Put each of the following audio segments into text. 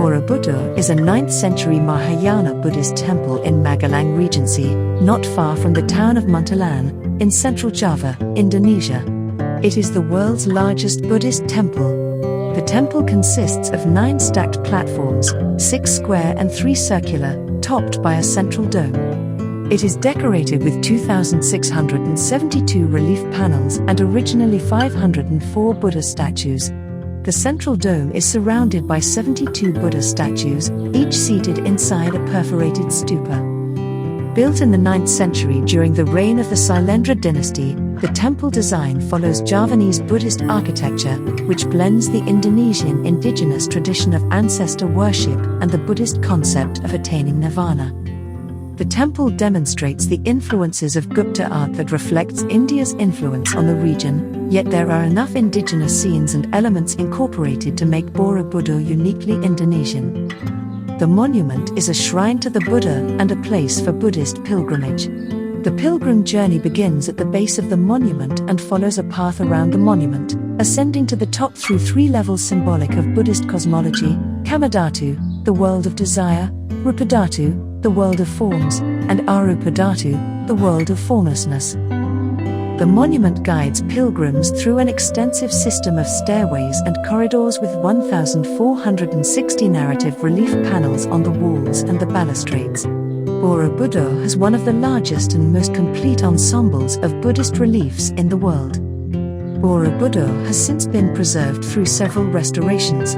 Borobudur is a 9th century Mahayana Buddhist temple in Magelang Regency, not far from the town of Muntilan, in central Java, Indonesia. It is the world's largest Buddhist temple. The temple consists of 9 stacked platforms, 6 square and 3 circular, topped by a central dome. It is decorated with 2,672 relief panels and originally 504 Buddha statues. The central dome is surrounded by 72 Buddha statues, each seated inside a perforated stupa. Built in the 9th century during the reign of the Sailendra Dynasty, the temple design follows Javanese Buddhist architecture, which blends the Indonesian indigenous tradition of ancestor worship and the Buddhist concept of attaining nirvana. The temple demonstrates the influences of Gupta art that reflects India's influence on the region, yet there are enough indigenous scenes and elements incorporated to make Borobudur uniquely Indonesian. The monument is a shrine to the Buddha and a place for Buddhist pilgrimage. The pilgrim journey begins at the base of the monument and follows a path around the monument, ascending to the top through 3 levels symbolic of Buddhist cosmology: Kamadhatu, the world of desire; Rupadhatu, the world of forms; and Arupadhatu, the world of formlessness. The monument guides pilgrims through an extensive system of stairways and corridors with 1,460 narrative relief panels on the walls and the balustrades. Borobudur has one of the largest and most complete ensembles of Buddhist reliefs in the world. Borobudur has since been preserved through several restorations.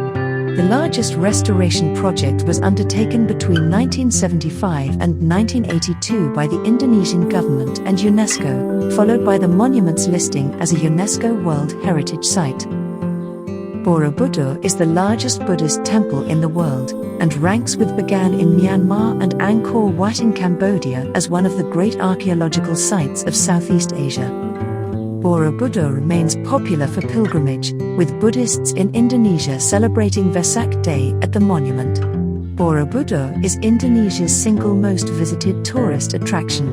The largest restoration project was undertaken between 1975 and 1982 by the Indonesian government and UNESCO, followed by the monument's listing as a UNESCO World Heritage Site. Borobudur is the largest Buddhist temple in the world, and ranks with Bagan in Myanmar and Angkor Wat in Cambodia as one of the great archaeological sites of Southeast Asia. Borobudur remains popular for pilgrimage, with Buddhists in Indonesia celebrating Vesak Day at the monument. Borobudur is Indonesia's single most visited tourist attraction.